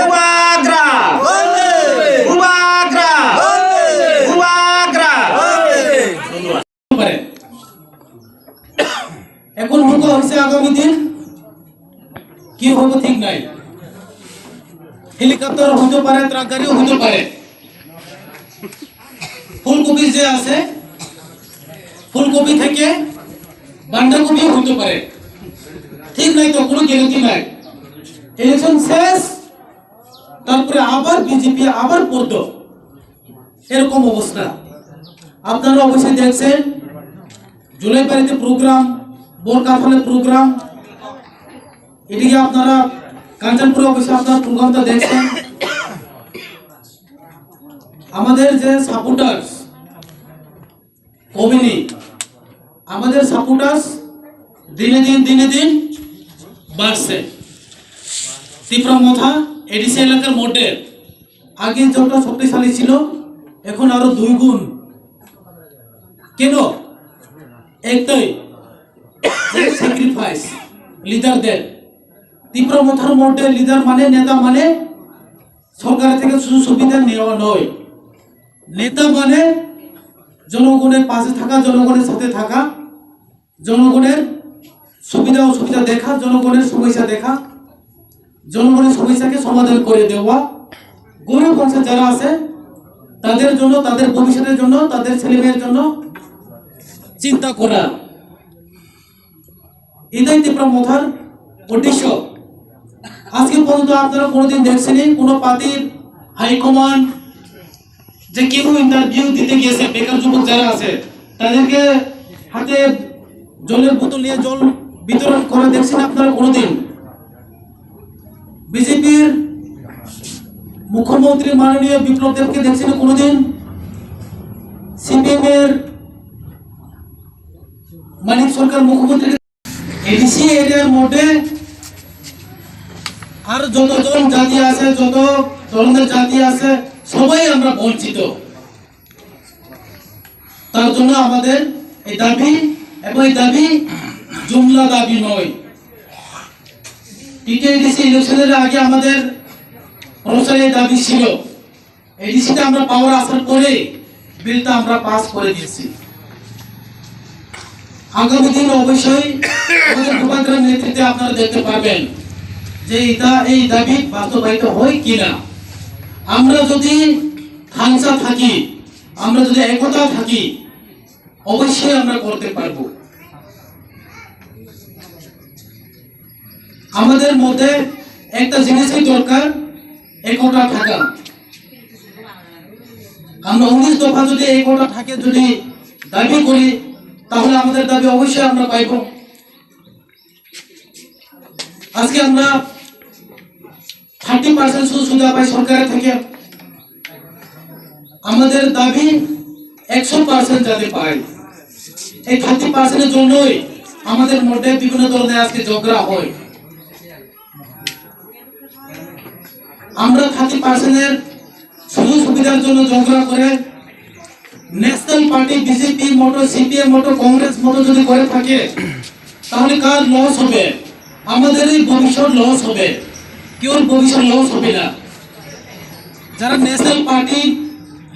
উবাগ্রা উবাগ্রা উবাগ্রা। এখন হুঙ্কা হচ্ছে আগামী দিন কি হবে ঠিক নাই। হেলিকপ্টার হতে পারে, ট্রাক গাড়িও হতে পারে। ফুলকপি যে আছে, ফুলকপি থেকে বাঁধাকপি হতে পারে, ঠিক নাই তো? কোনো গ্যারান্টি নাই। ইলেকশন শেষ, তারপরে আবার বিজেপি আবার পড়তো, এরকম অবস্থা। আপনারা অবশ্যই দেখছেন জুলাই বাড়িতে প্রোগ্রাম, বোরকাফলে প্রোগ্রাম, এদিকে আপনারা কাঞ্চনপুরে অবশ্যই আপনারা প্রোগ্রামটা দেখছেন। আমাদের যে সাপোর্টার্স কমিনি, আমাদের সাপোর্টার্স দিনে দিন বাড়ছে। তীব্রমথা এডিসি এলাকার মধ্যে আগে যতটা শক্তিশালী ছিল, এখন আরো 2 গুণ। কেন? একটাই, স্যাক্রিফাইস লিডারদের। তীব্রমথার মধ্যে লিডার মানে, নেতা মানে সরকার থেকে সুযোগ সুবিধা নেওয়া নয়। নেতা মানে জনগণের পাশে থাকা, জনগণের সাথে থাকা, জনগণের সুবিধা অসুবিধা দেখা, জনগণের সমস্যা দেখা, জনগণের সমস্যাকে সমাধান করে দেওয়া, গরিব বংশের যারা আছে তাদের জন্য, তাদের ভবিষ্যতের জন্য, তাদের ছেলেমেয়ের জন্য চিন্তা করা। এটাই তীব্রমথার উদ্দেশ্য। আজকে পর্যন্ত আপনারা কোনোদিন দেখছেন কোনো পার্টির হাইকমান্ড যে কেউ ইন্টারভিউ দিতে গিয়েছে, বেকার যুবক যারা আছে তাদেরকে হাতে জলের বোতল নিয়ে জল বিতরণ করে দেখছেন আপনারা কোনোদিন? বিজেপির মুখ্যমন্ত্রী মাননীয় বিপ্লব দেবকে দেখছেন কোনোদিন? সিপিএম এর মানিক সরকার মুখ্যমন্ত্রী। এডিসি এরিয়ার মধ্যে আর যতজন জাতি আছে, যত ধরনের জাতি আছে, সবাই আমরা বঞ্চিত। তার জন্য আমাদের এই দাবি, এবং এই দাবি জুমলা দাবি নয়। টিটিএডিসি ইলেকশনের আগে আমাদের প্রচারে দাবি ছিল, এডিসিটা আমরা পাওয়ার আসার পরে বিলটা আমরা পাস করে দিয়েছি। আগামী দিন অবশ্যই আমাদের রূপান্তরের নেতৃত্বে আপনারা দেখতে পারবেন যে এই দাবি বাস্তবায়িত হয় কিনা। আমরা যদি ধানসা থাকি, আমরা যদি একতা থাকি, অবশ্যই আমরা করতে পারবো। আমাদের মধ্যে একটা জিনিসই দরকার, একতা থাকা। আমরা 19 দফা যদি একতা থাকে, যদি দাবি করি, তাহলে আমাদের দাবি অবশ্যই আমরা পাইব। আজকে আমরা 30% সুবিধা পাই সরকারের থেকে। আমাদের দাবি 100% যাতে পাই। এই 30%-এর জন্যই আমাদের মধ্যে বিভিন্ন ধরনের আজকে ঝগড়া হয়। আমরা 30%-এর সুযোগ সুবিধার জন্য ঝগড়া করে ন্যাশনাল পার্টি বিজেপি মতো, সিপিএম মতো, কংগ্রেস মতো যদি করে থাকে, তাহলে কার লস হবে? আমাদেরই ভবিষ্যৎ লস হবে, কেউ ভবিষ্যৎ লস হবে না। যারা ন্যাশনাল পার্টি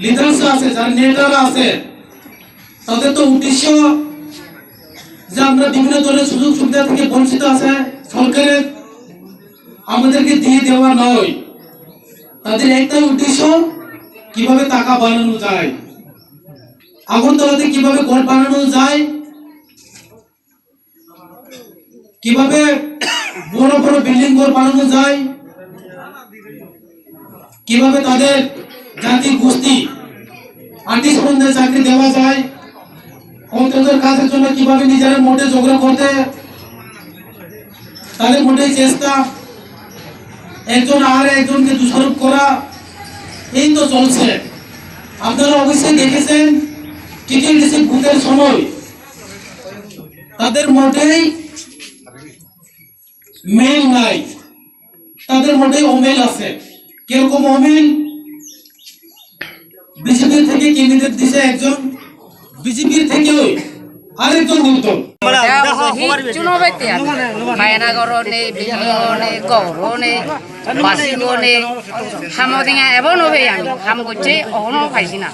লিডার্স আছে, যারা নেতারা আছে, তাদের তো উদ্দেশ্য যে আমরা বিভিন্ন ধরনের সুযোগ সুবিধা থেকে বঞ্চিত আছে, সরকারের আমাদেরকে দিয়ে দেওয়া নয়। তাদের একটাই উদ্দেশ্য, কিভাবে টাকা বানানো যায়, আগরতলাতে কিভাবে ঘর বানানো যায়, কিভাবে বড় বড় বিল্ডিং ঘর বানানো যায়, কিভাবে তাদের জাতি গোষ্ঠী আর্টিস্টদের চাকরি দেওয়া যায়, অন্তত কাজের জন্য কিভাবে নিজের মধ্যে ঝগড়া করতে, তাদের মধ্যে চেষ্টা, একজন আর একজনকে দোষারোপ করা, এই তো চলছে। আপনারা অবশ্যই দেখেছেন টিটিএডিসি ভোটের সময় তাদের মধ্যেই মেল নাই, তাদের মধ্যেই অমিল আছে। কিরকম অমিল? বিজেপির থেকে ক্যান্ডিডেট দিছে একজন, বিজেপির থেকেও আরেকজন বলতো মায়ানগরনে বিলিয়নে গৌরনে বাসিবনে হামদিঙা এবার নবে আমি হাম করছে অহনো খাইছি না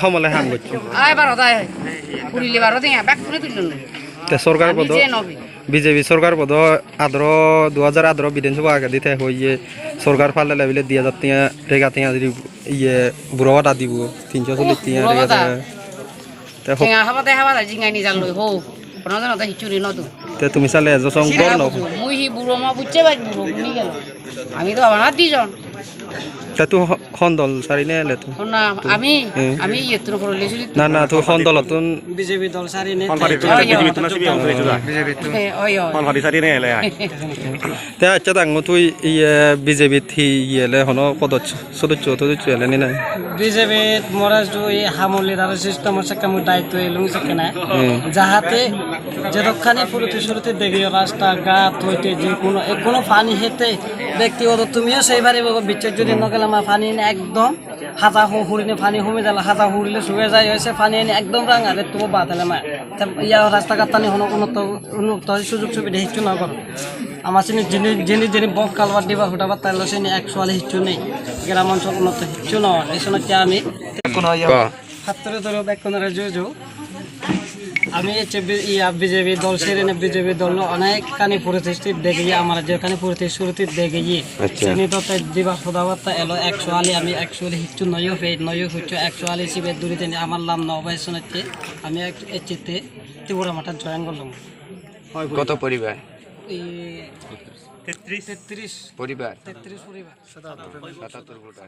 সমলে হাম করছে এবার ওদায় পুরিলে বারো দিঙা ব্যাক করে তুলল সরকার পদ যে নবে বিজেপি সরকার পদ আদর 2018 বিধানসভা আগে দিতে হইয়ে সরকার ফালে লেভেলে 2000 টিয়া রেগা টিয়া যদি ইয়ে বুড়াটা দিব 340 টিয়া রেগা টেঙা হাবাতে জিঙাই নিজাল লই হো কোনো জানো তা হিচুরি নদু তে তুমি চালে এজন গর ন মুই হি বুড়ো মা বুঝছে বাই বুড়ো নি গেল আমি তো আমার দিজন তে তুই খন্দল সারি নে লে তুই না আমি ইয়েত্র করে লেছি না তুই খন্দল তুই বিজেপি দল সারি নে তে আচ্ছা দাঙ্গ তুই ইয়ে বিজেপি থি ইয়েলে হন সদস্য এলে নি না বিজেপি মরাজ এই হামলির আর সিস্টেম সাকা মু দায়িত্ব এলুম সাকেনা যাহাতে যেখানে ফুরুতে শুরুতে দেখি রাস্তা ঘাট হইতে যে কোনো পানি হেতে ব্যক্তিগত তুমিও সেইবারে বিচ্ছেদ যদি নগেলাম পানি এনে একদম হাতা হুড়িনে পানি হুমে দিলে হাতা হুড়িলে শুয়ে যায় হয়েছে পানি এনে একদম রাঙা রে তোমার বাদ হলে মা ইয়া রাস্তাঘাট টানি হনো উন্নত সুযোগ সুবিধা হিচ্ছু না করো আমার চিনি যিনি বক কালবার দিবা হুটাবার তাইল চিনি 100 হিচ্ছু নেই গ্রাম অঞ্চল উন্নত হিচ্ছু নয় এই সময় আমি হাতরে ধরো বেকনের যো আমি বিজেপি দল সেরে বিজেপি দল অনেক কানি প্রতিষ্ঠিত দেখে আমার যেখানে প্রতিশ্রুতি দেখে চিনি তো দিবা সদাবার্তা এলো 100 আমি 100 হিচ্ছু নয় হচ্ছে 100 শিবের দূরে তিনি আমার নাম নবাই শোনাচ্ছে আমি এক চিত্তে ত্রিপুরা মাঠার জয়েন করলাম কত পরিবার 33 পরিবার 77 ভোটার